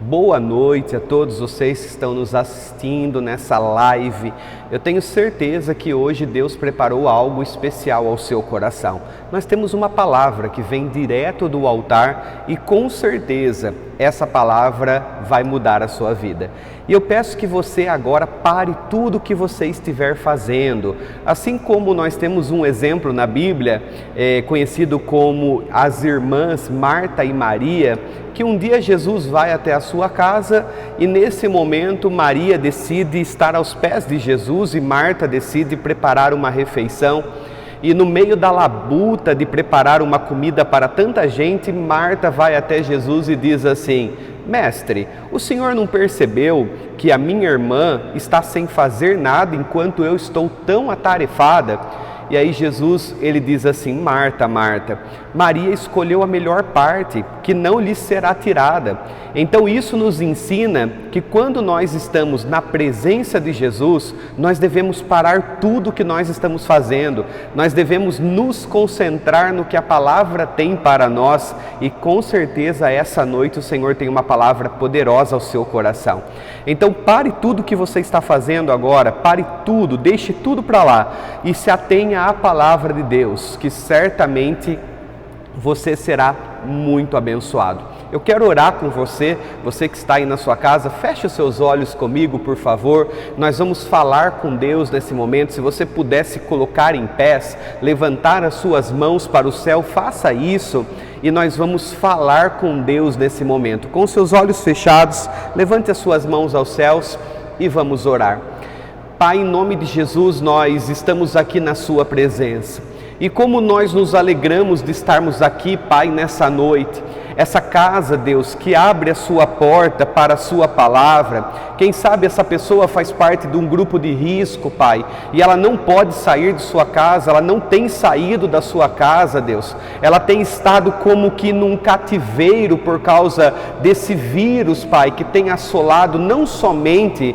Boa noite a todos vocês que estão nos assistindo nessa live. Eu tenho certeza que hoje Deus preparou algo especial ao seu coração. Nós temos uma palavra que vem direto do altar e com certeza essa palavra vai mudar a sua vida. E eu peço que você agora pare tudo o que você estiver fazendo. Assim como nós temos um exemplo na Bíblia, conhecido como as irmãs Marta e Maria, que um dia Jesus vai até a sua casa e nesse momento Maria decide estar aos pés de Jesus e Marta decide preparar uma refeição. E no meio da labuta de preparar uma comida para tanta gente, Marta vai até Jesus e diz assim: Mestre, o senhor não percebeu que a minha irmã está sem fazer nada enquanto eu estou tão atarefada? E aí Jesus, ele diz assim: Marta, Marta, Maria escolheu a melhor parte, que não lhe será tirada. Então isso nos ensina que quando nós estamos na presença de Jesus, nós devemos parar tudo o que nós estamos fazendo. Nós devemos nos concentrar no que a palavra tem para nós. E com certeza essa noite o Senhor tem uma palavra poderosa ao seu coração. Então pare tudo o que você está fazendo agora, pare tudo, deixe tudo para lá e se atenha à palavra de Deus, que certamente você será muito abençoado. Eu quero orar com você, você que está aí na sua casa, feche os seus olhos comigo, por favor. Nós vamos falar com Deus nesse momento. Se você pudesse colocar em pés, levantar as suas mãos para o céu, faça isso. E nós vamos falar com Deus nesse momento. Com seus olhos fechados, levante as suas mãos aos céus e vamos orar. Pai, em nome de Jesus, nós estamos aqui na sua presença. E como nós nos alegramos de estarmos aqui, Pai, nessa noite. Essa casa, Deus, que abre a sua porta para a sua palavra. Quem sabe essa pessoa faz parte de um grupo de risco, Pai, e ela não pode sair de sua casa, ela não tem saído da sua casa, Deus. Ela tem estado como que num cativeiro por causa desse vírus, Pai, que tem assolado não somente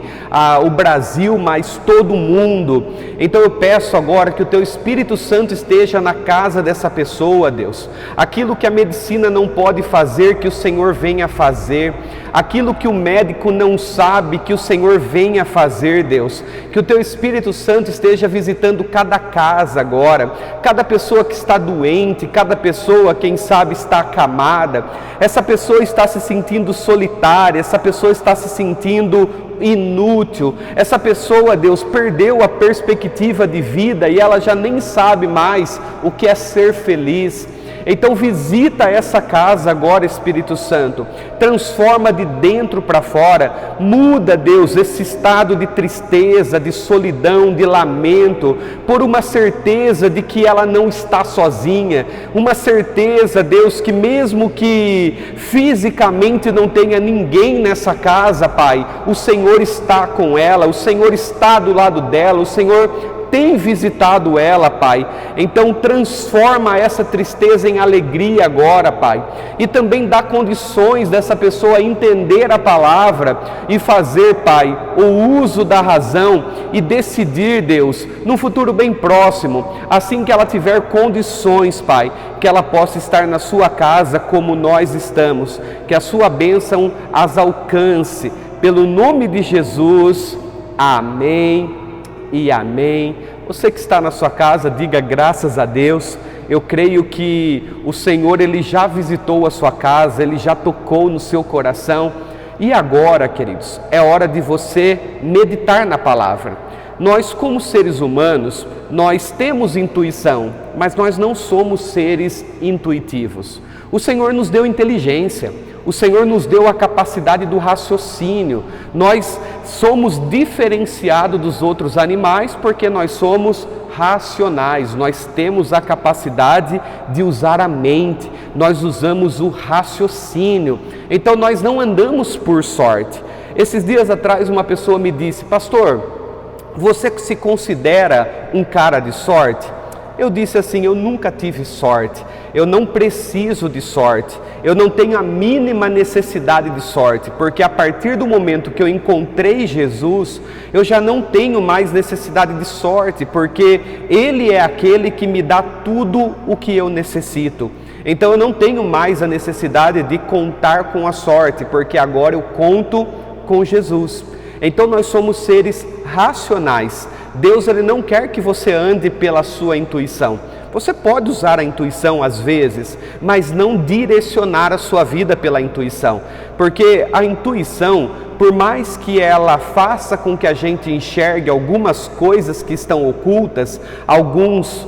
o Brasil, mas todo o mundo. Então eu peço agora que o Teu Espírito Santo esteja na casa dessa pessoa, Deus. Aquilo que a medicina não pode fazer, que o Senhor venha fazer. Aquilo que o médico não sabe, que o Senhor venha fazer, Deus. Que o Teu Espírito Santo esteja visitando cada casa agora, cada pessoa que está doente, cada pessoa, quem sabe, está acamada. Essa pessoa está se sentindo solitária, essa pessoa está se sentindo inútil. Essa pessoa, Deus, perdeu a perspectiva de vida e ela já nem sabe mais o que é ser feliz. Então visita essa casa agora, Espírito Santo, transforma de dentro para fora, muda, Deus, esse estado de tristeza, de solidão, de lamento, por uma certeza de que ela não está sozinha, uma certeza, Deus, que mesmo que fisicamente não tenha ninguém nessa casa, Pai, o Senhor está com ela, o Senhor está do lado dela, o Senhor tem visitado ela, Pai. Então transforma essa tristeza em alegria agora, Pai. E também dá condições dessa pessoa entender a palavra e fazer, Pai, o uso da razão e decidir, Deus, num futuro bem próximo, assim que ela tiver condições, Pai, que ela possa estar na sua casa como nós estamos, que a sua bênção as alcance. Pelo nome de Jesus, amém e amém. Você que está na sua casa, diga graças a Deus. Eu creio que o Senhor, Ele já visitou a sua casa, Ele já tocou no seu coração. E agora, queridos, é hora de você meditar na palavra. Nós, como seres humanos, nós temos intuição, mas nós não somos seres intuitivos. O Senhor nos deu inteligência. O Senhor nos deu a capacidade do raciocínio. Nós somos diferenciados dos outros animais porque nós somos racionais. Nós temos a capacidade de usar a mente. Nós usamos o raciocínio. Então nós não andamos por sorte. Esses dias atrás uma pessoa me disse: pastor, você se considera um cara de sorte? Eu disse assim: eu nunca tive sorte, eu não preciso de sorte, eu não tenho a mínima necessidade de sorte, porque a partir do momento que eu encontrei Jesus, eu já não tenho mais necessidade de sorte, porque Ele é aquele que me dá tudo o que eu necessito. Então eu não tenho mais a necessidade de contar com a sorte, porque agora eu conto com Jesus. Então nós somos seres racionais. Deus ele não quer que você ande pela sua intuição. Você pode usar a intuição às vezes, mas não direcionar a sua vida pela intuição. Porque a intuição, por mais que ela faça com que a gente enxergue algumas coisas que estão ocultas, alguns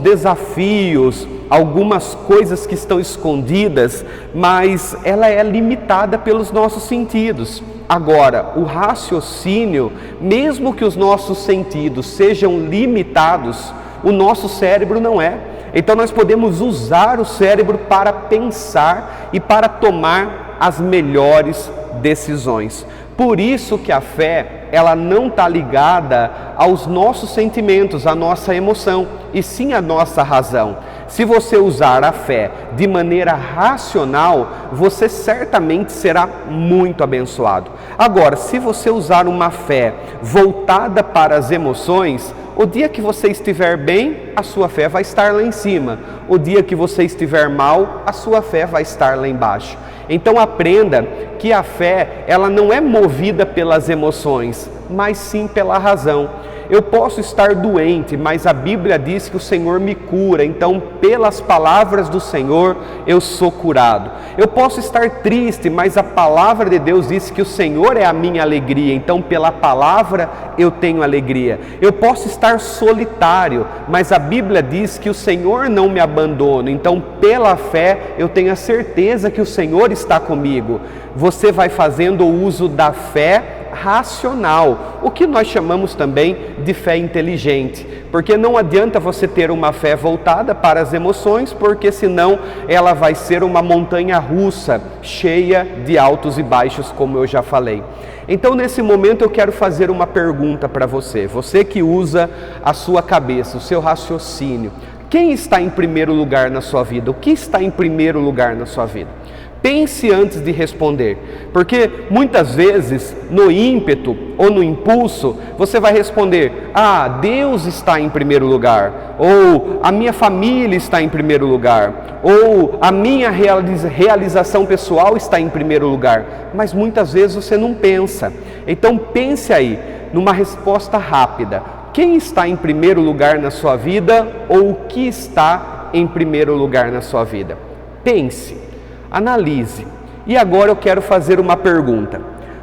desafios, algumas coisas que estão escondidas, mas ela é limitada pelos nossos sentidos. Agora, o raciocínio, mesmo que os nossos sentidos sejam limitados, o nosso cérebro não é. Então nós podemos usar o cérebro para pensar e para tomar as melhores decisões. Por isso que a fé, ela não está ligada aos nossos sentimentos, à nossa emoção, e sim à nossa razão. Se você usar a fé de maneira racional, você certamente será muito abençoado. Agora, se você usar uma fé voltada para as emoções, o dia que você estiver bem, a sua fé vai estar lá em cima. O dia que você estiver mal, a sua fé vai estar lá embaixo. Então aprenda que a fé, ela não é movida pelas emoções, mas sim pela razão. Eu posso estar doente, mas a Bíblia diz que o Senhor me cura, então pelas palavras do Senhor eu sou curado. Eu posso estar triste, mas a palavra de Deus diz que o Senhor é a minha alegria, então pela palavra eu tenho alegria. Eu posso estar solitário, mas a Bíblia diz que o Senhor não me abandona, então pela fé eu tenho a certeza que o Senhor está comigo. Você vai fazendo o uso da fé racional, o que nós chamamos também de fé inteligente, porque não adianta você ter uma fé voltada para as emoções, porque senão ela vai ser uma montanha russa, cheia de altos e baixos, como eu já falei. Então nesse momento eu quero fazer uma pergunta para você, você que usa a sua cabeça, o seu raciocínio, quem está em primeiro lugar na sua vida? O que está em primeiro lugar na sua vida? Pense antes de responder, porque muitas vezes no ímpeto ou no impulso você vai responder: Deus está em primeiro lugar, ou a minha família está em primeiro lugar, ou a minha realização pessoal está em primeiro lugar, mas muitas vezes você não pensa. Então pense aí numa resposta rápida: quem está em primeiro lugar na sua vida ou o que está em primeiro lugar na sua vida? Pense. Analise. E agora eu quero fazer uma pergunta.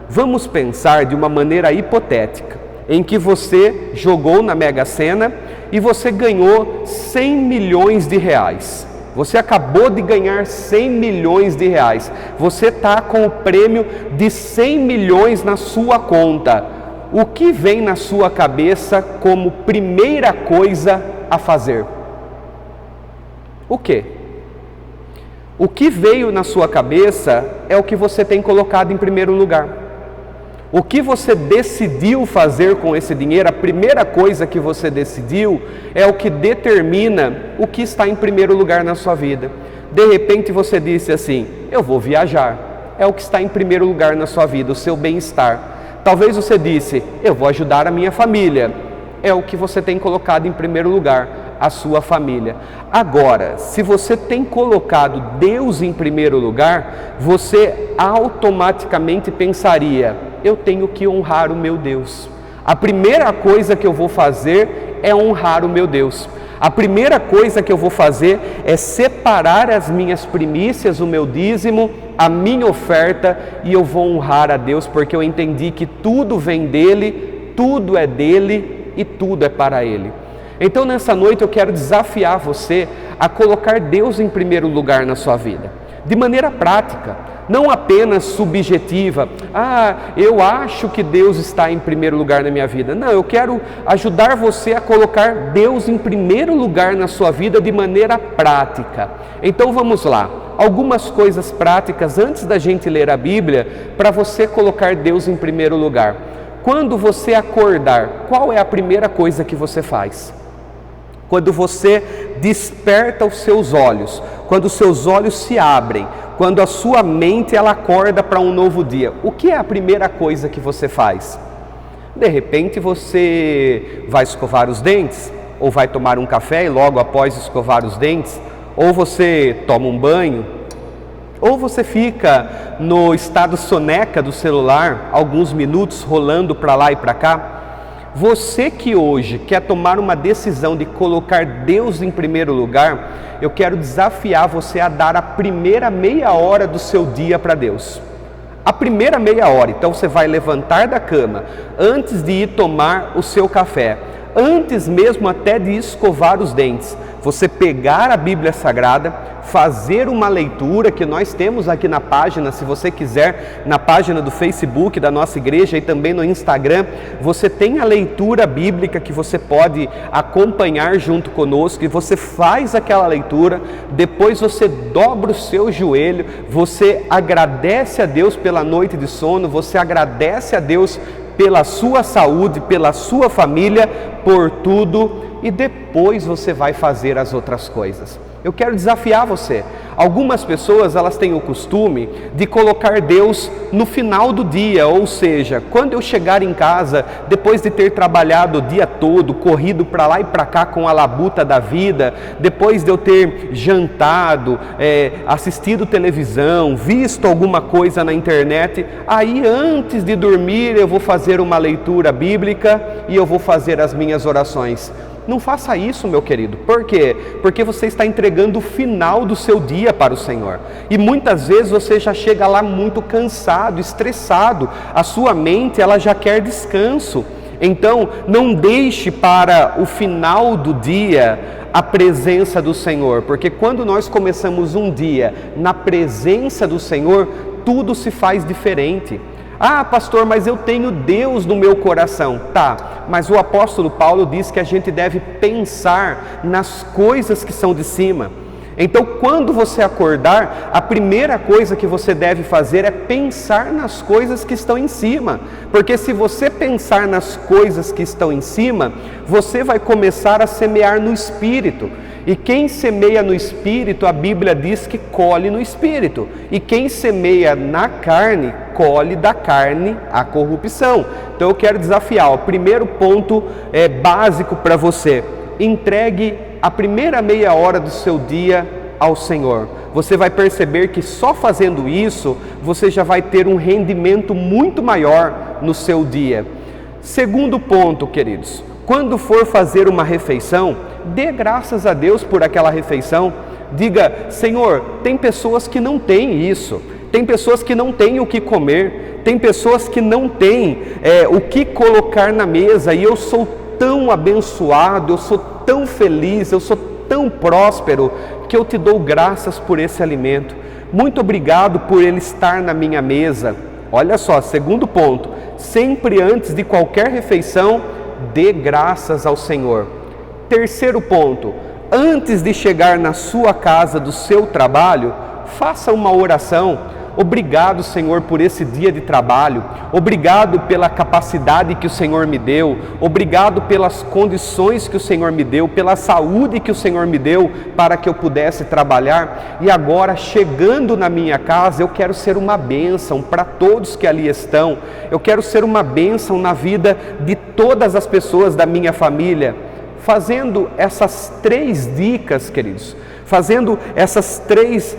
Vamos pensar de uma maneira hipotética, em que você jogou na Mega Sena e você ganhou 100 milhões de reais. Você acabou de ganhar 100 milhões de reais. Você está com o prêmio de 100 milhões na sua conta. O que vem na sua cabeça como primeira coisa a fazer? O quê? O que veio na sua cabeça é o que você tem colocado em primeiro lugar. O que você decidiu fazer com esse dinheiro, a primeira coisa que você decidiu, é o que determina o que está em primeiro lugar na sua vida. De repente você disse assim: eu vou viajar. É o que está em primeiro lugar na sua vida, o seu bem-estar. Talvez você disse: eu vou ajudar a minha família. É o que você tem colocado em primeiro lugar, a sua família. Agora, se você tem colocado Deus em primeiro lugar, você automaticamente pensaria: eu tenho que honrar o meu Deus. A primeira coisa que eu vou fazer é honrar o meu Deus. A primeira coisa que eu vou fazer é separar as minhas primícias, o meu dízimo, a minha oferta, e eu vou honrar a Deus, porque eu entendi que tudo vem dele, tudo é dele e tudo é para ele. Então nessa noite eu quero desafiar você a colocar Deus em primeiro lugar na sua vida, de maneira prática, não apenas subjetiva. Eu acho que Deus está em primeiro lugar na minha vida. Não, eu quero ajudar você a colocar Deus em primeiro lugar na sua vida de maneira prática. Então vamos lá, algumas coisas práticas antes da gente ler a Bíblia, para você colocar Deus em primeiro lugar. Quando você acordar, qual é a primeira coisa que você faz? Quando você desperta os seus olhos, quando os seus olhos se abrem, quando a sua mente ela acorda para um novo dia, o que é a primeira coisa que você faz? De repente você vai escovar os dentes, ou vai tomar um café e logo após escovar os dentes, ou você toma um banho, ou você fica no estado soneca do celular, alguns minutos rolando para lá e para cá. Você que hoje quer tomar uma decisão de colocar Deus em primeiro lugar, eu quero desafiar você a dar a primeira meia hora do seu dia para Deus. A primeira meia hora, então você vai levantar da cama, antes de ir tomar o seu café, antes mesmo até de escovar os dentes, você pegar a Bíblia Sagrada, fazer uma leitura que nós temos aqui na página, se você quiser, na página do Facebook da nossa igreja e também no Instagram, você tem a leitura bíblica que você pode acompanhar junto conosco e você faz aquela leitura, depois você dobra o seu joelho, você agradece a Deus pela noite de sono, você agradece a Deus pela sua saúde, pela sua família, por tudo, e depois você vai fazer as outras coisas. Eu quero desafiar você. Algumas pessoas, elas têm o costume de colocar Deus no final do dia, ou seja, quando eu chegar em casa, depois de ter trabalhado o dia todo, corrido para lá e para cá com a labuta da vida, depois de eu ter jantado, assistido televisão, visto alguma coisa na internet, aí antes de dormir eu vou fazer uma leitura bíblica e eu vou fazer as minhas orações. Não faça isso, meu querido. Por quê? Porque você está entregando o final do seu dia para o Senhor. E muitas vezes você já chega lá muito cansado, estressado. A sua mente, ela já quer descanso. Então, não deixe para o final do dia a presença do Senhor. Porque quando nós começamos um dia na presença do Senhor, tudo se faz diferente. Ah, pastor, mas eu tenho Deus no meu coração. Tá, mas o apóstolo Paulo diz que a gente deve pensar nas coisas que são de cima. Então, quando você acordar, a primeira coisa que você deve fazer é pensar nas coisas que estão em cima. Porque se você pensar nas coisas que estão em cima, você vai começar a semear no Espírito. E quem semeia no Espírito, a Bíblia diz que colhe no Espírito. E quem semeia na carne, colhe da carne a corrupção. Então eu quero desafiar, o primeiro ponto básico para você: entregue a primeira meia hora do seu dia ao Senhor. Você vai perceber que só fazendo isso, você já vai ter um rendimento muito maior no seu dia. Segundo ponto, queridos, quando for fazer uma refeição, dê graças a Deus por aquela refeição. Diga: Senhor, tem pessoas que não têm isso, tem pessoas que não têm o que comer, tem pessoas que não têm o que colocar na mesa, e eu sou tão abençoado, eu sou tão feliz, eu sou tão próspero, que eu te dou graças por esse alimento. Muito obrigado por ele estar na minha mesa. Olha só, segundo ponto, sempre antes de qualquer refeição, dê graças ao Senhor. Terceiro ponto, antes de chegar na sua casa, do seu trabalho, faça uma oração. Obrigado, Senhor, por esse dia de trabalho. Obrigado pela capacidade que o Senhor me deu. Obrigado pelas condições que o Senhor me deu, pela saúde que o Senhor me deu para que eu pudesse trabalhar. E agora, chegando na minha casa, eu quero ser uma bênção para todos que ali estão. Eu quero ser uma bênção na vida de todas as pessoas da minha família. Fazendo essas 3 dicas, queridos, fazendo essas 3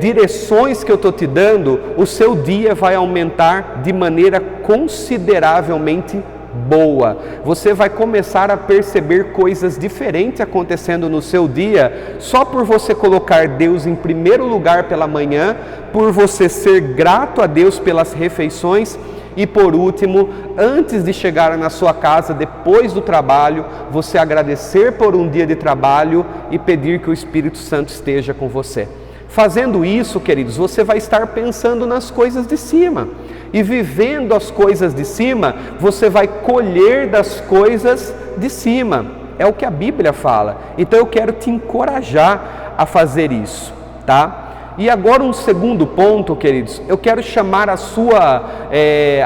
direções que eu estou te dando, o seu dia vai aumentar de maneira consideravelmente boa. Você vai começar a perceber coisas diferentes acontecendo no seu dia, só por você colocar Deus em primeiro lugar pela manhã, por você ser grato a Deus pelas refeições. E por último, antes de chegar na sua casa, depois do trabalho, você agradecer por um dia de trabalho e pedir que o Espírito Santo esteja com você. Fazendo isso, queridos, você vai estar pensando nas coisas de cima. E vivendo as coisas de cima, você vai colher das coisas de cima. É o que a Bíblia fala. Então eu quero te encorajar a fazer isso, tá? E agora um segundo ponto, queridos, eu quero chamar a sua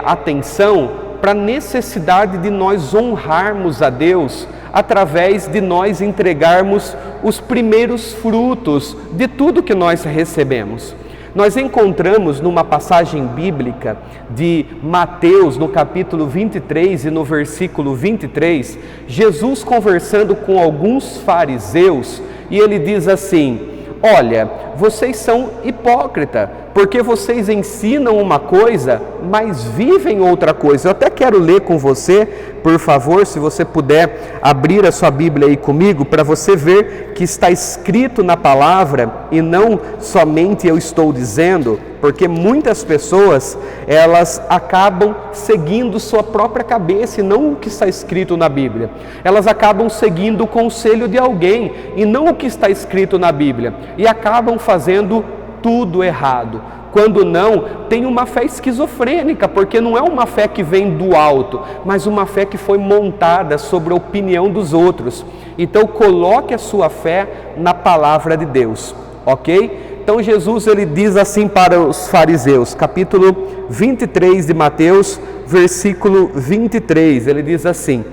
atenção para a necessidade de nós honrarmos a Deus através de nós entregarmos os primeiros frutos de tudo que nós recebemos. Nós encontramos numa passagem bíblica de Mateus, no capítulo 23 e no versículo 23, Jesus conversando com alguns fariseus, e ele diz assim: olha, vocês são hipócritas, porque vocês ensinam uma coisa, mas vivem outra coisa. Eu até quero ler com você, por favor, se você puder abrir a sua Bíblia aí comigo, para você ver que está escrito na palavra e não somente eu estou dizendo, porque muitas pessoas, elas acabam seguindo sua própria cabeça e não o que está escrito na Bíblia. Elas acabam seguindo o conselho de alguém e não o que está escrito na Bíblia, e acabam fazendo tudo errado. Quando não, tem uma fé esquizofrênica, porque não é uma fé que vem do alto, mas uma fé que foi montada sobre a opinião dos outros. Então coloque a sua fé na palavra de Deus, ok? Então Jesus, ele diz assim para os fariseus, capítulo 23 de Mateus, versículo 23, ele diz assim: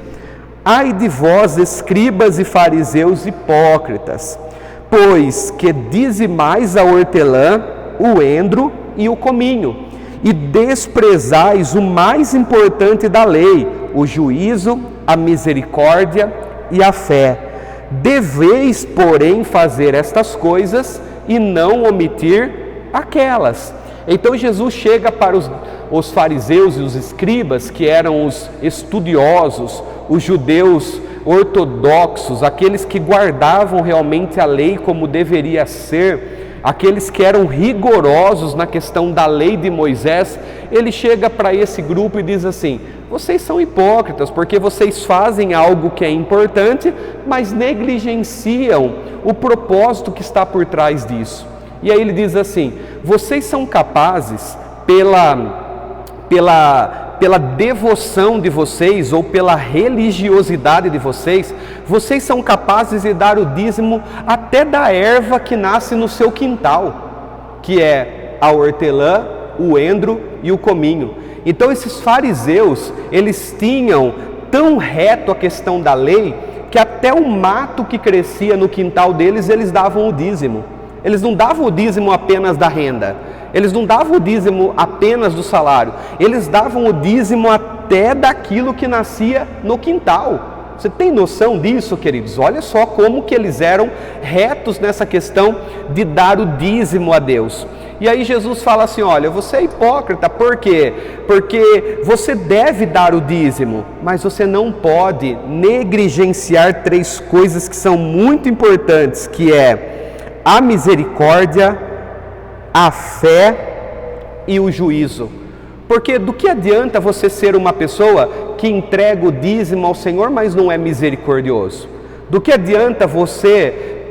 ai de vós, escribas e fariseus hipócritas, pois que dizimais a hortelã, o endro e o cominho, e desprezais o mais importante da lei, o juízo, a misericórdia e a fé. Deveis, porém, fazer estas coisas e não omitir aquelas. Então Jesus chega para os fariseus e os escribas, que eram os estudiosos, os judeus ortodoxos, aqueles que guardavam realmente a lei como deveria ser, aqueles que eram rigorosos na questão da lei de Moisés. Ele chega para esse grupo e diz assim: vocês são hipócritas, porque vocês fazem algo que é importante, mas negligenciam o propósito que está por trás disso. E aí ele diz assim: vocês são capazes, pela devoção de vocês ou pela religiosidade de vocês, vocês são capazes de dar o dízimo até da erva que nasce no seu quintal, que é a hortelã, o endro e o cominho. Então esses fariseus, eles tinham tão reto a questão da lei, que até o mato que crescia no quintal deles, eles davam o dízimo. Eles não davam o dízimo apenas da renda, eles não davam o dízimo apenas do salário, eles davam o dízimo até daquilo que nascia no quintal. Você tem noção disso, queridos? Olha só como que eles eram retos nessa questão de dar o dízimo a Deus. E aí Jesus fala assim: olha, você é hipócrita, por quê? Porque você deve dar o dízimo, mas você não pode negligenciar 3 coisas que são muito importantes, que é a misericórdia, a fé e o juízo. Porque do que adianta você ser uma pessoa que entrega o dízimo ao Senhor, mas não é misericordioso? Do que adianta você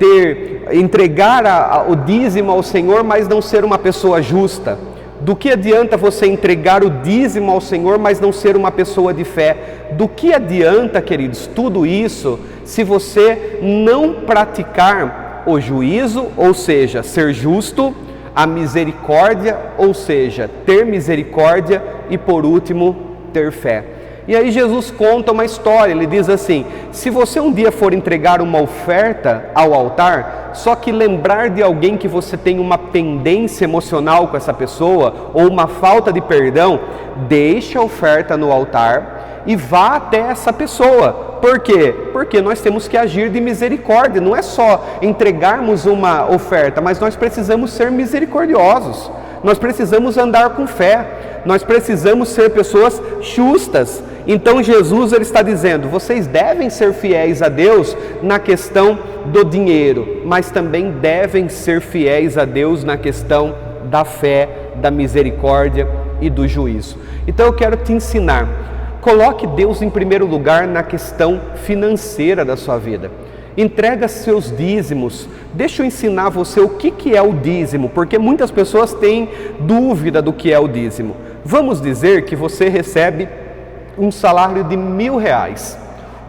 entregar o dízimo ao Senhor, mas não ser uma pessoa justa? Do que adianta você entregar o dízimo ao Senhor, mas não ser uma pessoa de fé? Do que adianta, queridos, tudo isso, se você não praticar o juízo, ou seja, ser justo, a misericórdia, ou seja, ter misericórdia, e por último, ter fé? E aí Jesus conta uma história, ele diz assim: se você um dia for entregar uma oferta ao altar, só que lembrar de alguém que você tem uma pendência emocional com essa pessoa, ou uma falta de perdão, deixe a oferta no altar e vá até essa pessoa. Por quê? Porque nós temos que agir de misericórdia, não é só entregarmos uma oferta, mas nós precisamos ser misericordiosos, nós precisamos andar com fé, nós precisamos ser pessoas justas. Então Jesus, ele está dizendo: vocês devem ser fiéis a Deus na questão do dinheiro, mas também devem ser fiéis a Deus na questão da fé, da misericórdia e do juízo. Então eu quero te ensinar: coloque Deus em primeiro lugar na questão financeira da sua vida. Entrega seus dízimos. Deixa eu ensinar você o que é o dízimo, porque muitas pessoas têm dúvida do que é o dízimo. Vamos dizer que você recebe um salário de R$1.000.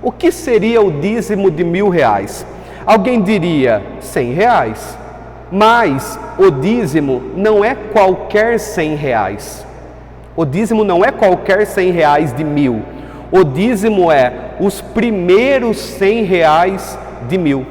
O que seria o dízimo de R$1.000? Alguém diria R$100. Mas o dízimo não é qualquer R$100. O dízimo não é qualquer R$100 de 1.000. O dízimo é os primeiros R$100 de 1.000.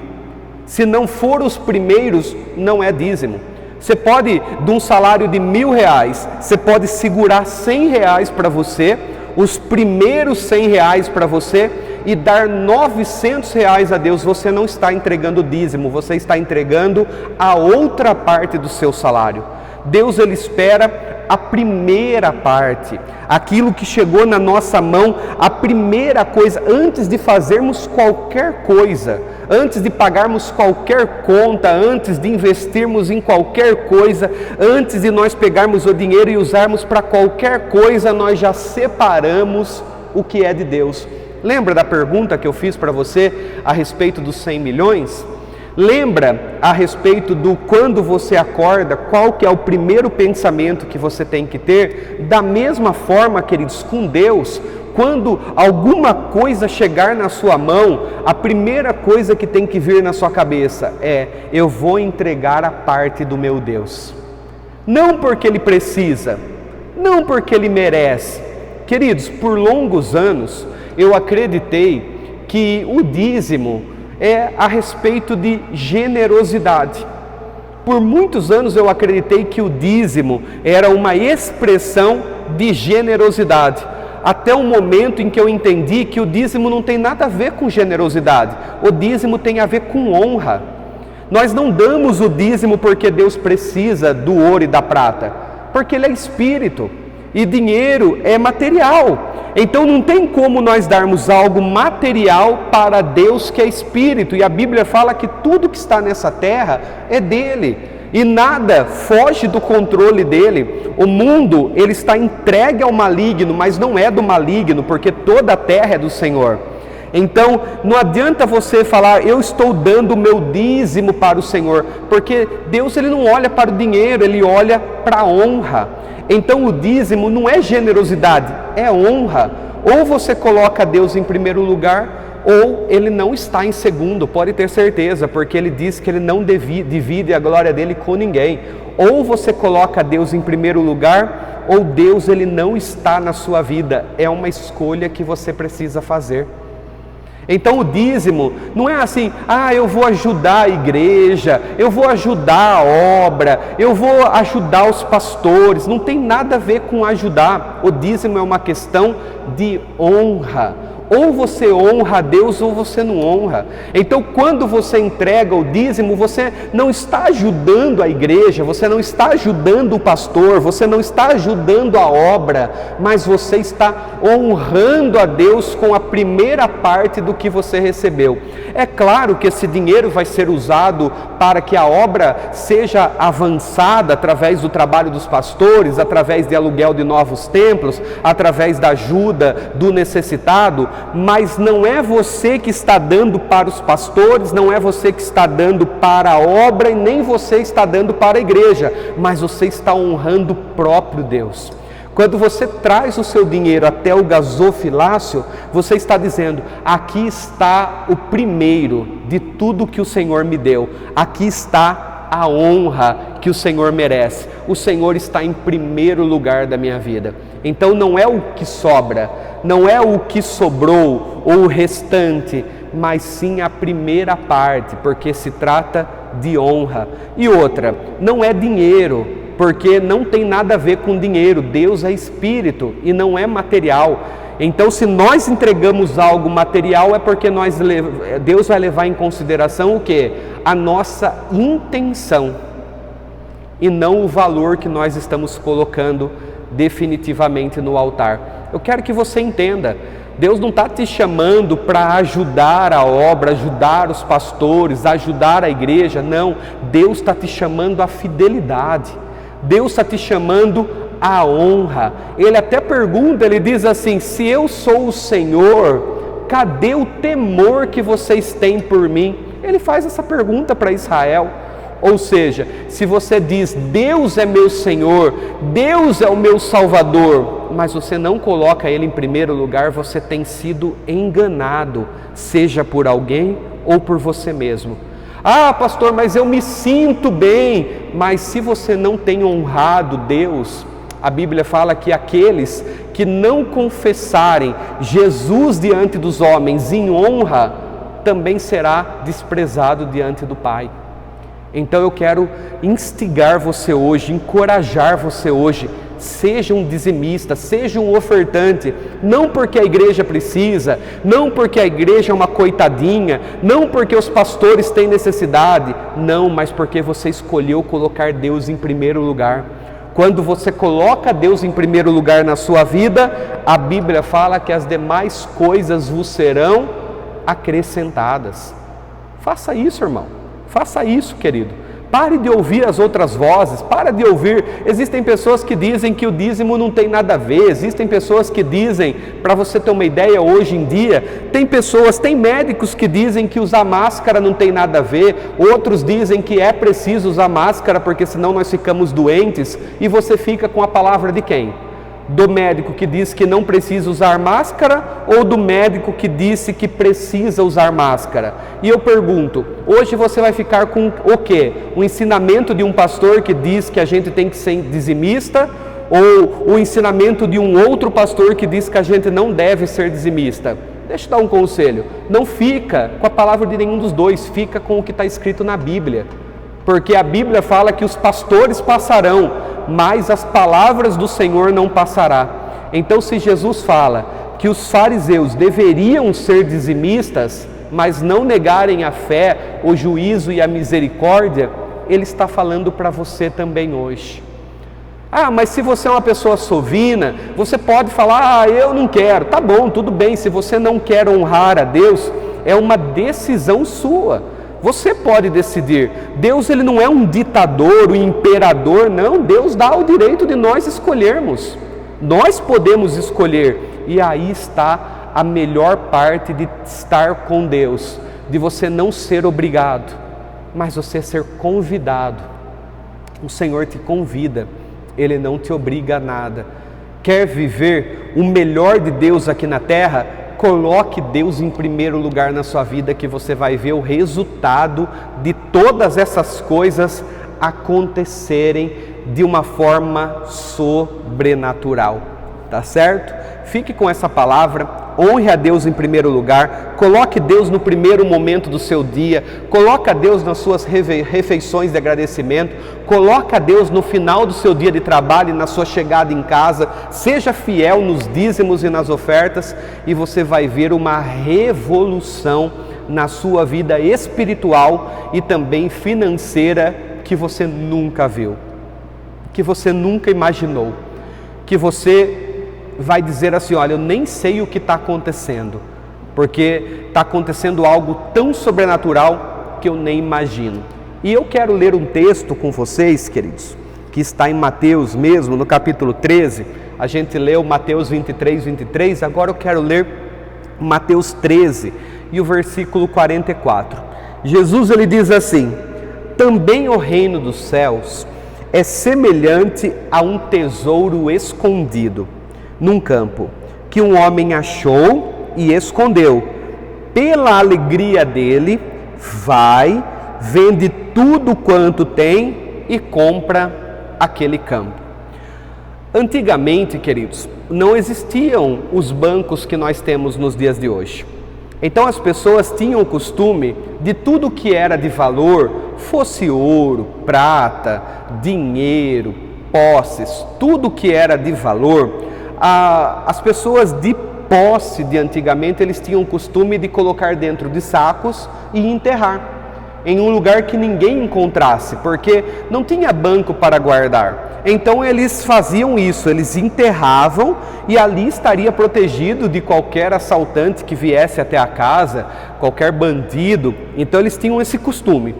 Se não for os primeiros, não é dízimo. Você pode, de um salário de R$1.000, você pode segurar R$100 para você, os primeiros R$100 para você, e dar R$900 a Deus, você não está entregando o dízimo, você está entregando a outra parte do seu salário. Deus, Ele espera a primeira parte, aquilo que chegou na nossa mão, a primeira coisa, antes de fazermos qualquer coisa, antes de pagarmos qualquer conta, antes de investirmos em qualquer coisa, antes de nós pegarmos o dinheiro e usarmos para qualquer coisa, nós já separamos o que é de Deus. Lembra da pergunta que eu fiz para você a respeito dos 100 milhões? Lembra a respeito do quando você acorda, qual que é o primeiro pensamento que você tem que ter? Da mesma forma, queridos, com Deus, quando alguma coisa chegar na sua mão, a primeira coisa que tem que vir na sua cabeça é: eu vou entregar a parte do meu Deus. Não porque Ele precisa, não porque Ele merece. Queridos, por longos anos eu acreditei que o dízimo é a respeito de generosidade. Por muitos anos eu acreditei que o dízimo era uma expressão de generosidade, até o momento em que eu entendi que o dízimo não tem nada a ver com generosidade, o dízimo tem a ver com honra. Nós não damos o dízimo porque Deus precisa do ouro e da prata, porque Ele é espírito e dinheiro é material. Então não tem como nós darmos algo material para Deus que é espírito, e a Bíblia fala que tudo que está nessa terra é dele, e nada foge do controle dele. O mundo, ele está entregue ao maligno, mas não é do maligno, porque toda a terra é do Senhor. Então não adianta você falar: eu estou dando o meu dízimo para o Senhor, porque Deus, ele não olha para o dinheiro, ele olha para a honra. Então o dízimo não é generosidade, é honra. Ou você coloca Deus em primeiro lugar, ou Ele não está em segundo, pode ter certeza, porque Ele diz que Ele não divide a glória dEle com ninguém. Ou você coloca Deus em primeiro lugar, ou Deus, Ele não está na sua vida. É uma escolha que você precisa fazer. Então o dízimo não é assim: eu vou ajudar a igreja, eu vou ajudar a obra, eu vou ajudar os pastores. Não tem nada a ver com ajudar. O dízimo é uma questão de honra. Ou você honra a Deus ou você não honra. Então quando você entrega o dízimo, você não está ajudando a igreja, você não está ajudando o pastor, você não está ajudando a obra, mas você está honrando a Deus com a primeira parte do que você recebeu. É claro que esse dinheiro vai ser usado para que a obra seja avançada através do trabalho dos pastores, através de aluguel de novos templos, através da ajuda do necessitado, mas não é você que está dando para os pastores, não é você que está dando para a obra, e nem você está dando para a igreja, mas você está honrando o próprio Deus. Quando você traz o seu dinheiro até o gasofilácio, você está dizendo: aqui está o primeiro de tudo que o Senhor me deu, aqui está a honra que o Senhor merece, o Senhor está em primeiro lugar da minha vida. Então não é o que sobra, não é o que sobrou ou o restante, mas sim a primeira parte, porque se trata de honra. E outra, não é dinheiro, porque não tem nada a ver com dinheiro. Deus é espírito e não é material. Então se nós entregamos algo material, é porque Deus vai levar em consideração o quê? A nossa intenção, e não o valor que nós estamos colocando definitivamente no altar. Eu quero que você entenda, Deus não está te chamando para ajudar a obra, ajudar os pastores, ajudar a igreja. Não, Deus está te chamando à fidelidade, Deus está te chamando à honra. Ele até pergunta, ele diz assim: se eu sou o Senhor, cadê o temor que vocês têm por mim? Ele faz essa pergunta para Israel. Ou seja, se você diz: Deus é meu Senhor, Deus é o meu Salvador, mas você não coloca Ele em primeiro lugar, você tem sido enganado, seja por alguém ou por você mesmo. Pastor, mas eu me sinto bem. Mas se você não tem honrado Deus, a Bíblia fala que aqueles que não confessarem Jesus diante dos homens em honra, também será desprezado diante do Pai. Então eu quero instigar você hoje, encorajar você hoje: seja um dizimista, seja um ofertante, não porque a igreja precisa, não porque a igreja é uma coitadinha, não porque os pastores têm necessidade, não, mas porque você escolheu colocar Deus em primeiro lugar. Quando você coloca Deus em primeiro lugar na sua vida, a Bíblia fala que as demais coisas vos serão acrescentadas. Faça isso, irmão. Faça isso, querido. Pare de ouvir as outras vozes, para de ouvir. Existem pessoas que dizem que o dízimo não tem nada a ver, existem pessoas que dizem, para você ter uma ideia, hoje em dia, tem médicos que dizem que usar máscara não tem nada a ver, outros dizem que é preciso usar máscara porque senão nós ficamos doentes, e você fica com a palavra de quem? Do médico que diz que não precisa usar máscara ou do médico que disse que precisa usar máscara? E eu pergunto, hoje você vai ficar com o quê? O ensinamento de um pastor que diz que a gente tem que ser dizimista, ou o ensinamento de um outro pastor que diz que a gente não deve ser dizimista? Deixa eu dar um conselho, não fica com a palavra de nenhum dos dois, fica com o que está escrito na Bíblia. Porque a Bíblia fala que os pastores passarão, mas as palavras do Senhor não passará. Então, se Jesus fala que os fariseus deveriam ser dizimistas, mas não negarem a fé, o juízo e a misericórdia, Ele está falando para você também hoje. Ah, mas se você é uma pessoa sovina, você pode falar, eu não quero. Tá bom, tudo bem, se você não quer honrar a Deus, é uma decisão sua. Você pode decidir. Deus, ele não é um ditador, um imperador, não. Deus dá o direito de nós escolhermos. Nós podemos escolher. E aí está a melhor parte de estar com Deus, de você não ser obrigado, mas você ser convidado. O Senhor te convida, Ele não te obriga a nada. Quer viver o melhor de Deus aqui na terra? Coloque Deus em primeiro lugar na sua vida, que você vai ver o resultado de todas essas coisas acontecerem de uma forma sobrenatural, tá certo? Fique com essa palavra, honre a Deus em primeiro lugar, coloque Deus no primeiro momento do seu dia, coloque Deus nas suas refeições de agradecimento, coloque Deus no final do seu dia de trabalho e na sua chegada em casa, seja fiel nos dízimos e nas ofertas, e você vai ver uma revolução na sua vida espiritual e também financeira que você nunca viu, que você nunca imaginou, que você vai dizer assim, olha, eu nem sei o que está acontecendo, porque está acontecendo algo tão sobrenatural que eu nem imagino. E eu quero ler um texto com vocês, queridos, que está em Mateus mesmo, no capítulo 13, a gente leu Mateus 23, agora eu quero ler Mateus 13 e o versículo 44. Jesus, ele diz assim, também o reino dos céus é semelhante a um tesouro escondido num campo, que um homem achou e escondeu. Pela alegria dele, vai, vende tudo quanto tem e compra aquele campo. Antigamente, queridos, não existiam os bancos que nós temos nos dias de hoje. Então as pessoas tinham o costume de tudo que era de valor, fosse ouro, prata, dinheiro, posses, tudo que era de valor, as pessoas de posse de antigamente, eles tinham o costume de colocar dentro de sacos e enterrar em um lugar que ninguém encontrasse, porque não tinha banco para guardar. Então eles faziam isso, eles enterravam e ali estaria protegido de qualquer assaltante que viesse até a casa, qualquer bandido. Então eles tinham esse costume.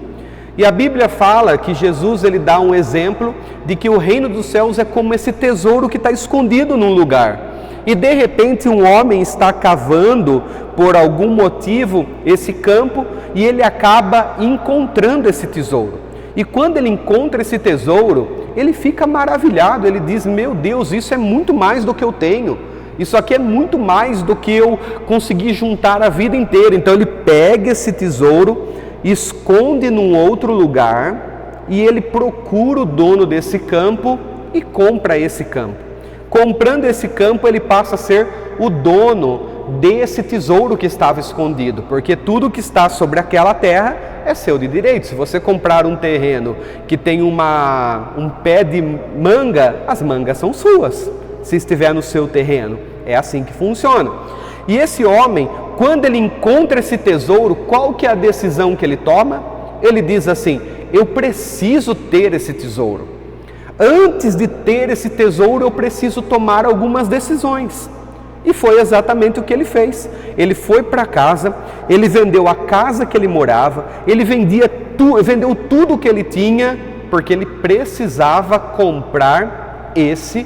E a Bíblia fala que Jesus, ele dá um exemplo de que o reino dos céus é como esse tesouro que está escondido num lugar. E de repente um homem está cavando por algum motivo esse campo e ele acaba encontrando esse tesouro. E quando ele encontra esse tesouro, ele fica maravilhado, ele diz, meu Deus, isso é muito mais do que eu tenho. Isso aqui é muito mais do que eu consegui juntar a vida inteira. Então ele pega esse tesouro, esconde num outro lugar e ele procura o dono desse campo e compra esse campo. Comprando esse campo, ele passa a ser o dono desse tesouro que estava escondido, porque tudo que está sobre aquela terra é seu de direito. Se você comprar um terreno que tem um pé de manga, as mangas são suas, se estiver no seu terreno. É assim que funciona. E esse homem, quando ele encontra esse tesouro, qual que é a decisão que ele toma? Ele diz assim: eu preciso ter esse tesouro. Antes de ter esse tesouro, eu preciso tomar algumas decisões. E foi exatamente o que ele fez. Ele foi para casa, ele vendeu a casa que ele morava, ele vendeu tudo o que ele tinha, porque ele precisava comprar esse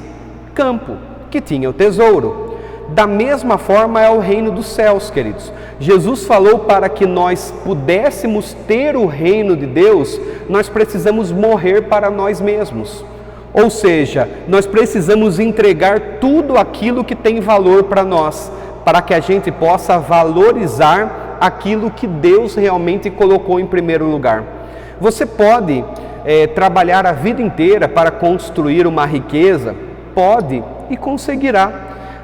campo que tinha o tesouro. Da mesma forma é o reino dos céus, queridos. Jesus falou para que nós pudéssemos ter o reino de Deus, nós precisamos morrer para nós mesmos. Ou seja, nós precisamos entregar tudo aquilo que tem valor para nós, para que a gente possa valorizar aquilo que Deus realmente colocou em primeiro lugar. Você pode trabalhar a vida inteira para construir uma riqueza? Pode e conseguirá.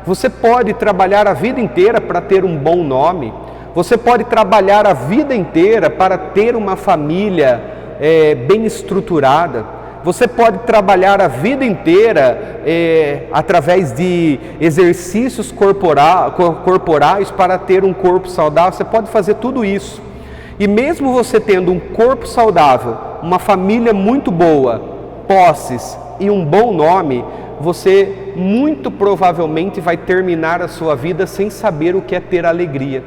Você pode trabalhar a vida inteira para ter um bom nome. Você pode trabalhar a vida inteira para ter uma família bem estruturada. Você pode trabalhar a vida inteira através de exercícios corporais para ter um corpo saudável. Você pode fazer tudo isso. E mesmo você tendo um corpo saudável, uma família muito boa, posses e um bom nome, você muito provavelmente vai terminar a sua vida sem saber o que é ter alegria.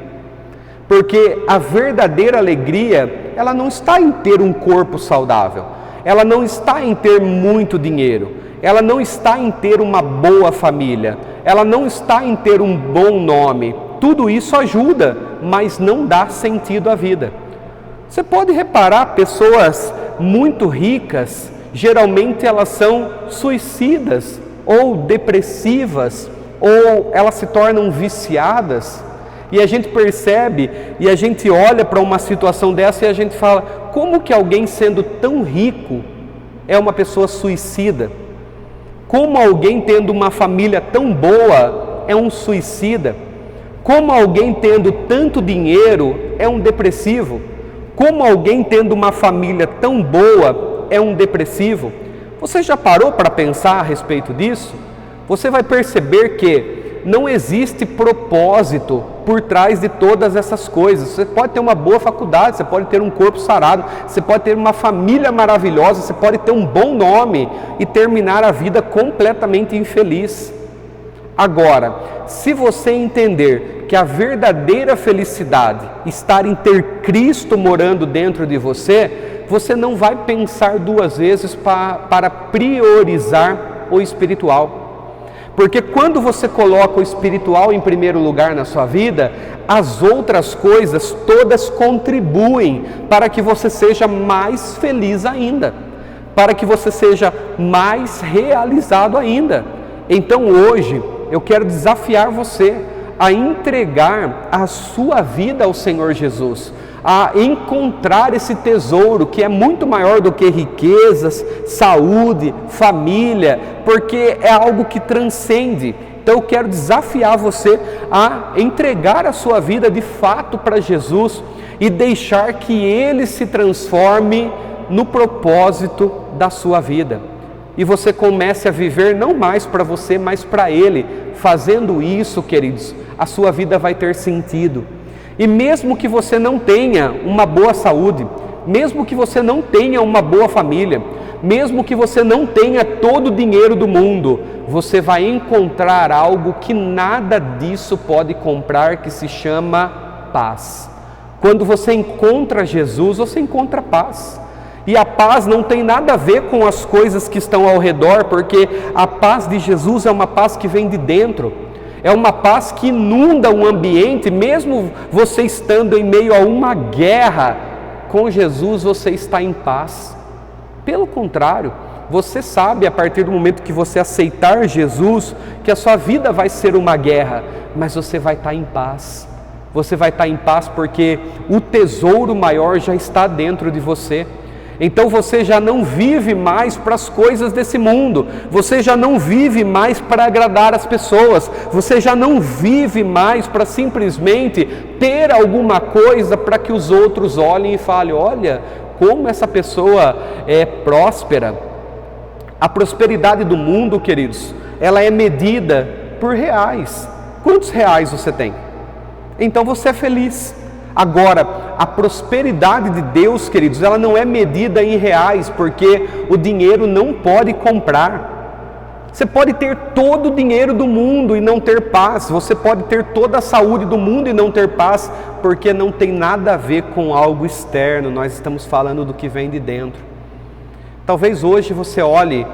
Porque a verdadeira alegria, ela não está em ter um corpo saudável. Ela não está em ter muito dinheiro, ela não está em ter uma boa família, ela não está em ter um bom nome. Tudo isso ajuda, mas não dá sentido à vida. Você pode reparar, pessoas muito ricas, geralmente elas são suicidas, ou depressivas, ou elas se tornam viciadas. E a gente percebe, e a gente olha para uma situação dessa e a gente fala: como que alguém sendo tão rico é uma pessoa suicida? Como alguém tendo uma família tão boa é um suicida? Como alguém tendo tanto dinheiro é um depressivo? Como alguém tendo uma família tão boa é um depressivo? Você já parou para pensar a respeito disso? Você vai perceber que não existe propósito por trás de todas essas coisas. Você pode ter uma boa faculdade, você pode ter um corpo sarado, você pode ter uma família maravilhosa, você pode ter um bom nome e terminar a vida completamente infeliz. Agora, se você entender que a verdadeira felicidade está em ter Cristo morando dentro de você, você não vai pensar duas vezes para priorizar o espiritual. Porque quando você coloca o espiritual em primeiro lugar na sua vida, as outras coisas todas contribuem para que você seja mais feliz ainda, para que você seja mais realizado ainda. Então hoje eu quero desafiar você a entregar a sua vida ao Senhor Jesus, a encontrar esse tesouro que é muito maior do que riquezas, saúde, família, porque é algo que transcende. Então eu quero desafiar você a entregar a sua vida de fato para Jesus e deixar que Ele se transforme no propósito da sua vida. E você comece a viver não mais para você, mas para Ele. Fazendo isso, queridos, a sua vida vai ter sentido. E mesmo que você não tenha uma boa saúde, mesmo que você não tenha uma boa família, mesmo que você não tenha todo o dinheiro do mundo, você vai encontrar algo que nada disso pode comprar, que se chama paz. Quando você encontra Jesus, você encontra paz. E a paz não tem nada a ver com as coisas que estão ao redor, porque a paz de Jesus é uma paz que vem de dentro. É uma paz que inunda o ambiente, mesmo você estando em meio a uma guerra, com Jesus você está em paz. Pelo contrário, você sabe a partir do momento que você aceitar Jesus, que a sua vida vai ser uma guerra, mas você vai estar em paz. Você vai estar em paz porque o tesouro maior já está dentro de você. Então você já não vive mais para as coisas desse mundo, você já não vive mais para agradar as pessoas, você já não vive mais para simplesmente ter alguma coisa para que os outros olhem e falem: olha, como essa pessoa é próspera. A prosperidade do mundo, queridos, ela é medida por reais. Quantos reais você tem? Então você é feliz. Agora, a prosperidade de Deus, queridos, ela não é medida em reais, porque o dinheiro não pode comprar. Você pode ter todo o dinheiro do mundo e não ter paz. Você pode ter toda a saúde do mundo e não ter paz, porque não tem nada a ver com algo externo. Nós estamos falando do que vem de dentro. Talvez hoje você olhe,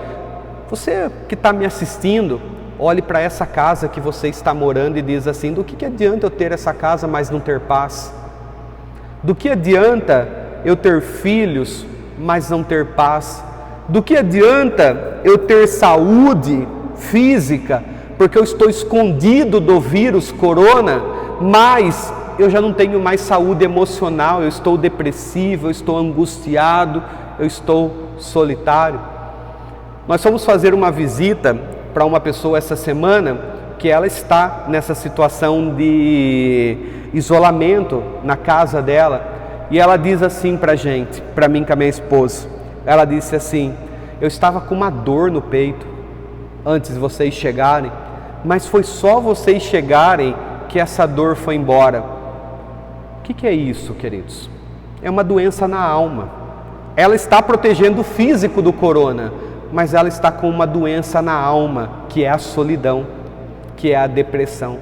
você que está me assistindo, olhe para essa casa que você está morando e diz assim: do que adianta eu ter essa casa, mas não ter paz? Do que adianta eu ter filhos, mas não ter paz? Do que adianta eu ter saúde física, porque eu estou escondido do vírus corona, mas eu já não tenho mais saúde emocional, eu estou depressivo, eu estou angustiado, eu estou solitário? Nós fomos fazer uma visita para uma pessoa essa semana que ela está nessa situação de isolamento na casa dela, e ela diz assim para a gente, para mim com a minha esposa, ela disse assim: eu estava com uma dor no peito antes de vocês chegarem, mas foi só vocês chegarem que essa dor foi embora. O que é isso, queridos? É uma doença na alma. Ela está protegendo o físico do corona, mas ela está com uma doença na alma, que é a solidão, que é a depressão.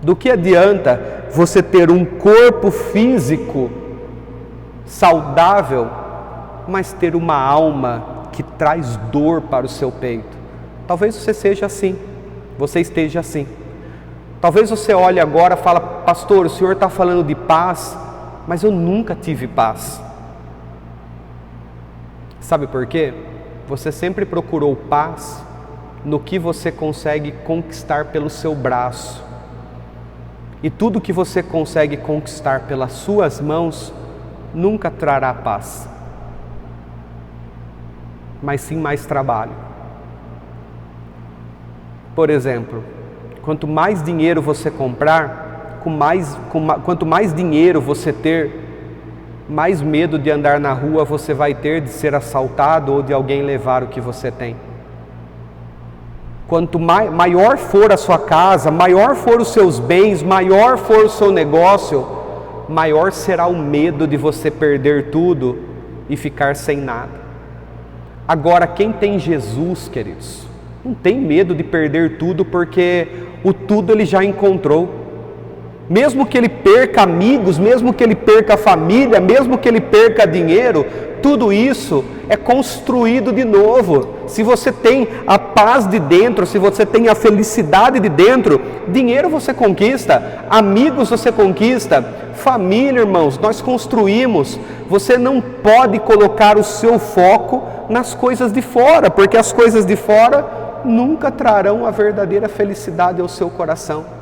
Do que adianta você ter um corpo físico saudável, mas ter uma alma que traz dor para o seu peito? Talvez você seja assim, você esteja assim. Talvez você olhe agora e fale: pastor, o senhor está falando de paz, mas eu nunca tive paz. Sabe por quê? Você sempre procurou paz no que você consegue conquistar pelo seu braço. E tudo que você consegue conquistar pelas suas mãos nunca trará paz, mas sim mais trabalho. Por exemplo, quanto mais dinheiro você comprar, quanto mais dinheiro você ter, mais medo de andar na rua você vai ter de ser assaltado ou de alguém levar o que você tem. Quanto maior for a sua casa, maior for os seus bens, maior for o seu negócio, maior será o medo de você perder tudo e ficar sem nada. Agora, quem tem Jesus, queridos, não tem medo de perder tudo, porque o tudo ele já encontrou. Mesmo que ele perca amigos, mesmo que ele perca família, mesmo que ele perca dinheiro, tudo isso é construído de novo. Se você tem a paz de dentro, se você tem a felicidade de dentro, dinheiro você conquista, amigos você conquista, família, irmãos, nós construímos. Você não pode colocar o seu foco nas coisas de fora, porque as coisas de fora nunca trarão a verdadeira felicidade ao seu coração.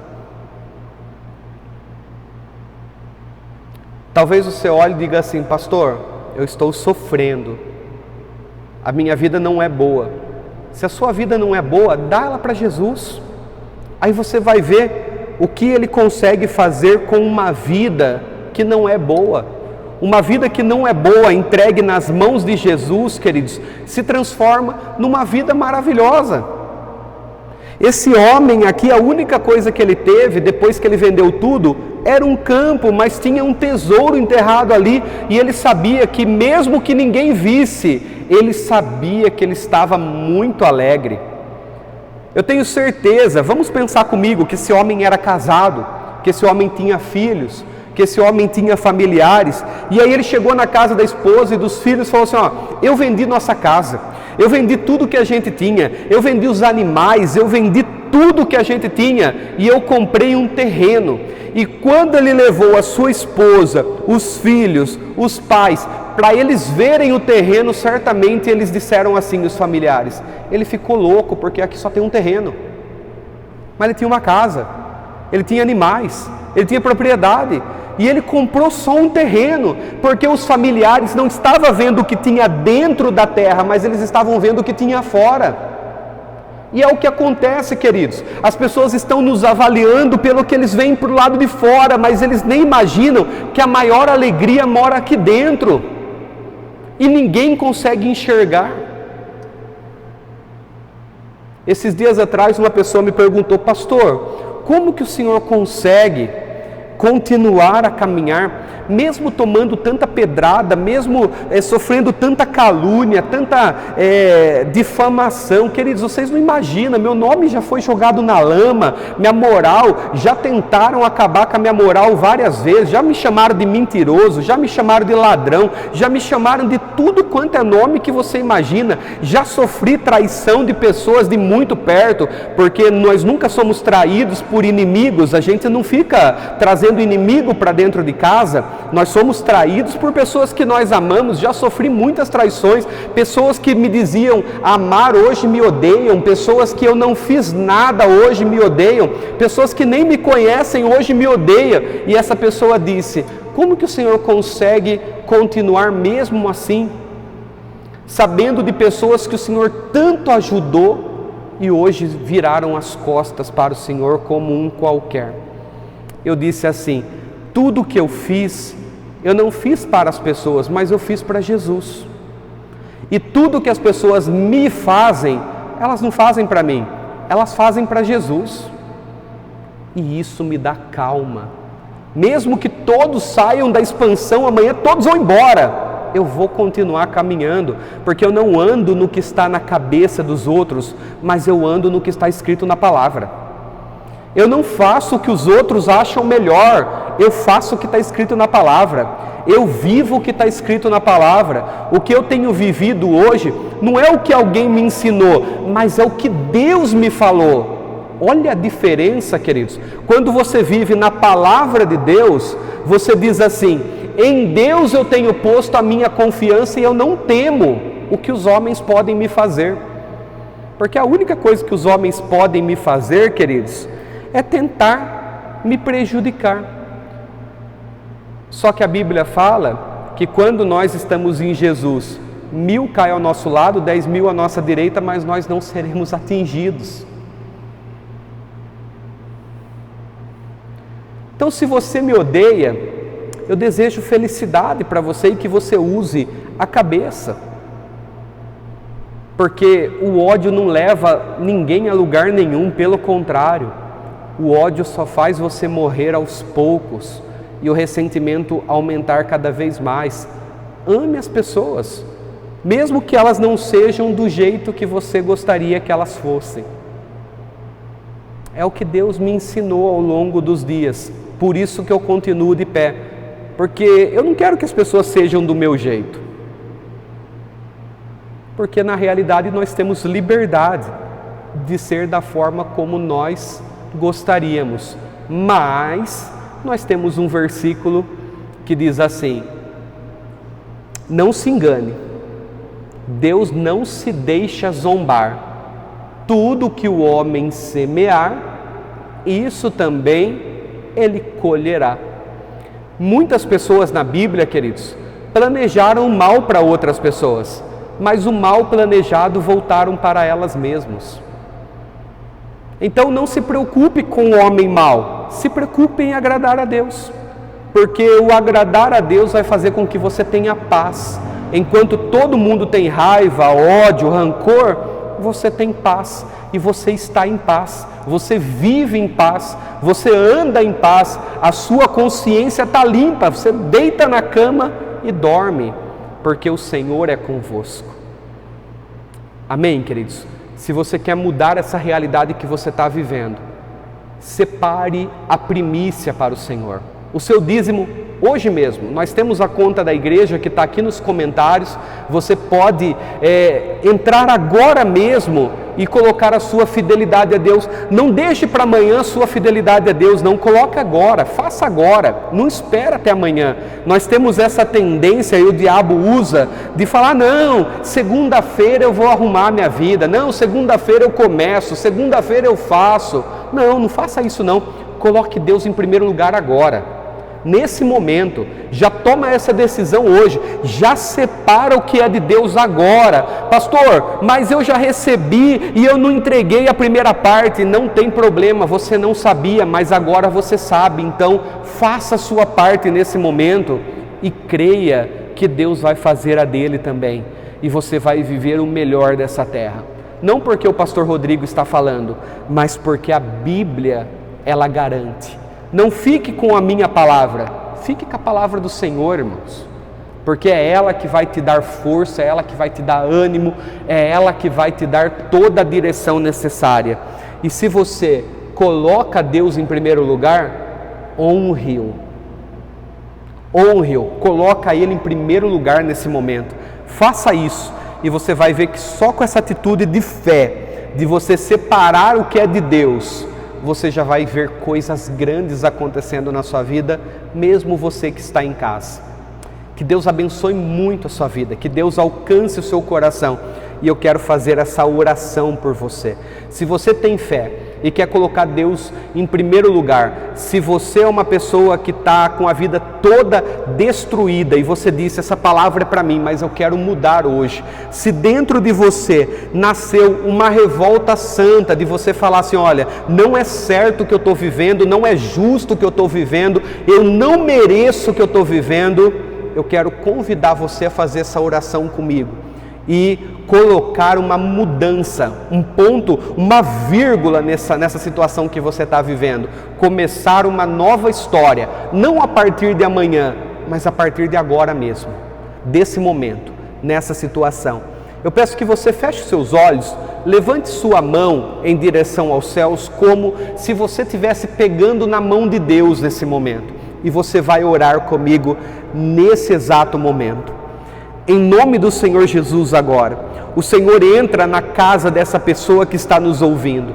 Talvez você olhe e diga assim: pastor, eu estou sofrendo, a minha vida não é boa. Se a sua vida não é boa, dá ela para Jesus. Aí você vai ver o que Ele consegue fazer com uma vida que não é boa. Uma vida que não é boa, entregue nas mãos de Jesus, queridos, se transforma numa vida maravilhosa. Esse homem aqui, a única coisa que ele teve, depois que ele vendeu tudo, era um campo, mas tinha um tesouro enterrado ali, e ele sabia que mesmo que ninguém visse, ele sabia que ele estava muito alegre. Eu tenho certeza, vamos pensar comigo, que esse homem era casado, que esse homem tinha filhos, que esse homem tinha familiares, e aí ele chegou na casa da esposa e dos filhos e falou assim: ó, eu vendi nossa casa, eu vendi tudo que a gente tinha, eu vendi os animais, eu vendi tudo que a gente tinha, e eu comprei um terreno. E quando ele levou a sua esposa, os filhos, os pais, para eles verem o terreno, certamente eles disseram assim, os familiares: ele ficou louco, porque aqui só tem um terreno. Mas ele tinha uma casa, ele tinha animais, ele tinha propriedade. e ele comprou só um terreno, porque os familiares não estavam vendo o que tinha dentro da terra, mas eles estavam vendo o que tinha fora. E é o que acontece, queridos, as pessoas estão nos avaliando pelo que eles veem para o lado de fora, mas eles nem imaginam que a maior alegria mora aqui dentro, e ninguém consegue enxergar. Esses dias atrás uma pessoa me perguntou: pastor, como que o senhor consegue continuar a caminhar, mesmo tomando tanta pedrada, mesmo sofrendo tanta calúnia, tanta difamação? Queridos, vocês não imaginam, meu nome já foi jogado na lama, minha moral, já tentaram acabar com a minha moral várias vezes, já me chamaram de mentiroso, já me chamaram de ladrão, já me chamaram de tudo quanto é nome que você imagina, já sofri traição de pessoas de muito perto, porque nós nunca somos traídos por inimigos, a gente não fica trazendo inimigo para dentro de casa, nós somos traídos por pessoas que nós amamos. Já sofri muitas traições, pessoas que me diziam amar hoje me odeiam, pessoas que eu não fiz nada hoje me odeiam, pessoas que nem me conhecem hoje me odeiam, e essa pessoa disse: como que o Senhor consegue continuar mesmo assim, sabendo de pessoas que o Senhor tanto ajudou e hoje viraram as costas para o Senhor como um qualquer? Eu disse assim: tudo que eu fiz, eu não fiz para as pessoas, mas eu fiz para Jesus. E tudo que as pessoas me fazem, elas não fazem para mim, elas fazem para Jesus. E isso me dá calma. Mesmo que todos saiam da expansão amanhã, todos vão embora, eu vou continuar caminhando, porque eu não ando no que está na cabeça dos outros, mas eu ando no que está escrito na palavra. Eu não faço o que os outros acham melhor, eu faço o que está escrito na palavra. Eu vivo o que está escrito na palavra. O que eu tenho vivido hoje não é o que alguém me ensinou, mas é o que Deus me falou. Olha a diferença, queridos. Quando você vive na palavra de Deus, você diz assim: em Deus eu tenho posto a minha confiança e eu não temo o que os homens podem me fazer. Porque a única coisa que os homens podem me fazer, queridos, é tentar me prejudicar. Só que a Bíblia fala que quando nós estamos em Jesus, 1000 caem ao nosso lado, 10.000 à nossa direita, mas nós não seremos atingidos. Então, se você me odeia, eu desejo felicidade para você e que você use a cabeça. Porque o ódio não leva ninguém a lugar nenhum, pelo contrário. O ódio só faz você morrer aos poucos e o ressentimento aumentar cada vez mais. Ame as pessoas, mesmo que elas não sejam do jeito que você gostaria que elas fossem. É o que Deus me ensinou ao longo dos dias, por isso que eu continuo de pé, porque eu não quero que as pessoas sejam do meu jeito, porque na realidade nós temos liberdade de ser da forma como nós gostaríamos, mas nós temos um versículo que diz assim: não se engane, Deus não se deixa zombar, tudo que o homem semear, isso também ele colherá. Muitas pessoas na Bíblia, queridos, planejaram mal para outras pessoas, mas o mal planejado voltaram para elas mesmas. Então não se preocupe com o homem mau, se preocupe em agradar a Deus, porque o agradar a Deus vai fazer com que você tenha paz. Enquanto todo mundo tem raiva, ódio, rancor, você tem paz, e você está em paz, você vive em paz, você anda em paz, a sua consciência está limpa, você deita na cama e dorme, porque o Senhor é convosco. Amém, queridos? Se você quer mudar essa realidade que você está vivendo, separe a primícia para o Senhor. O seu dízimo, hoje mesmo, nós temos a conta da igreja que está aqui nos comentários, você pode entrar agora mesmo e colocar a sua fidelidade a Deus. Não deixe para amanhã a sua fidelidade a Deus, não, coloque agora, faça agora, não espera até amanhã. Nós temos essa tendência, e o diabo usa, de falar: não, segunda-feira eu vou arrumar minha vida, não, segunda-feira eu começo, segunda-feira eu faço. Não, não faça isso não, coloque Deus em primeiro lugar agora. nesse momento, já toma essa decisão hoje, já separa o que é de Deus agora. Pastor, mas eu já recebi e eu não entreguei a primeira parte. Não tem problema, você não sabia, mas agora você sabe. Então faça a sua parte nesse momento e creia que Deus vai fazer a dele também, e você vai viver o melhor dessa terra. Não porque o pastor Rodrigo está falando, mas porque a Bíblia, ela garante. Não fique com a minha palavra, fique com a palavra do Senhor, irmãos, porque é ela que vai te dar força, é ela que vai te dar ânimo, é ela que vai te dar toda a direção necessária. E se você coloca Deus em primeiro lugar, honre-o, coloca Ele em primeiro lugar nesse momento. Faça isso e você vai ver que só com essa atitude de fé, de você separar o que é de Deus, você já vai ver coisas grandes acontecendo na sua vida, mesmo você que está em casa. Que Deus abençoe muito a sua vida, que Deus alcance o seu coração. E eu quero fazer essa oração por você. Se você tem fé e quer colocar Deus em primeiro lugar, se você é uma pessoa que está com a vida toda destruída e você disse, essa palavra é para mim, mas eu quero mudar hoje. Se dentro de você nasceu uma revolta santa de você falar assim, olha, não é certo o que eu estou vivendo, não é justo o que eu estou vivendo, eu não mereço o que eu estou vivendo, eu quero convidar você a fazer essa oração comigo e colocar uma mudança, um ponto, uma vírgula nessa situação que você está vivendo. Começar uma nova história, não a partir de amanhã, mas a partir de agora mesmo, desse momento, nessa situação. Eu peço que você feche seus olhos, levante sua mão em direção aos céus, como se você estivesse pegando na mão de Deus nesse momento. E você vai orar comigo nesse exato momento. Em nome do Senhor Jesus agora, o Senhor entra na casa dessa pessoa que está nos ouvindo.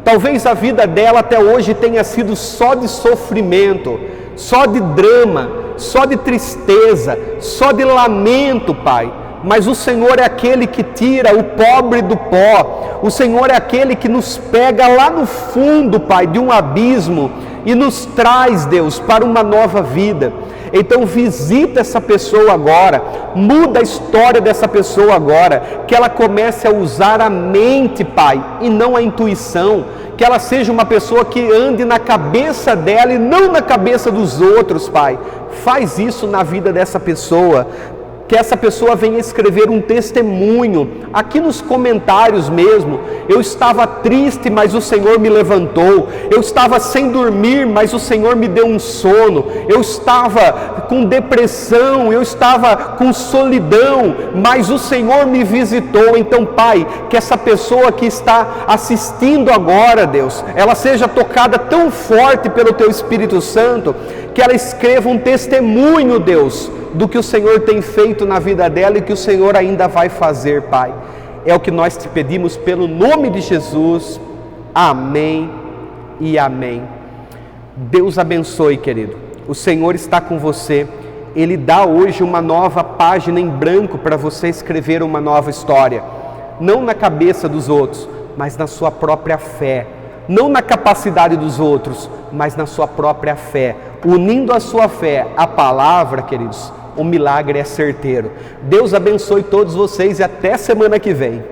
Talvez a vida dela até hoje tenha sido só de sofrimento, só de drama, só de tristeza, só de lamento, Pai. Mas o Senhor é aquele que tira o pobre do pó, o Senhor é aquele que nos pega lá no fundo, Pai, de um abismo e nos traz, Deus, para uma nova vida. Então visita essa pessoa agora, muda a história dessa pessoa agora, que ela comece a usar a mente, Pai, e não a intuição, que ela seja uma pessoa que ande na cabeça dela e não na cabeça dos outros, Pai. Faz isso na vida dessa pessoa, que essa pessoa venha escrever um testemunho, aqui nos comentários mesmo, eu estava triste, mas o Senhor me levantou, eu estava sem dormir, mas o Senhor me deu um sono, eu estava com depressão, eu estava com solidão, mas o Senhor me visitou. Então, Pai, que essa pessoa que está assistindo agora, Deus, ela seja tocada tão forte pelo Teu Espírito Santo, que ela escreva um testemunho, Deus, do que o Senhor tem feito na vida dela e que o Senhor ainda vai fazer, Pai. É o que nós te pedimos pelo nome de Jesus. Amém e amém. Deus abençoe, querido. O Senhor está com você. Ele dá hoje uma nova página em branco para você escrever uma nova história. Não na cabeça dos outros, mas na sua própria fé. Não na capacidade dos outros, mas na sua própria fé. Unindo a sua fé à palavra, queridos, o milagre é certeiro. Deus abençoe todos vocês e até semana que vem.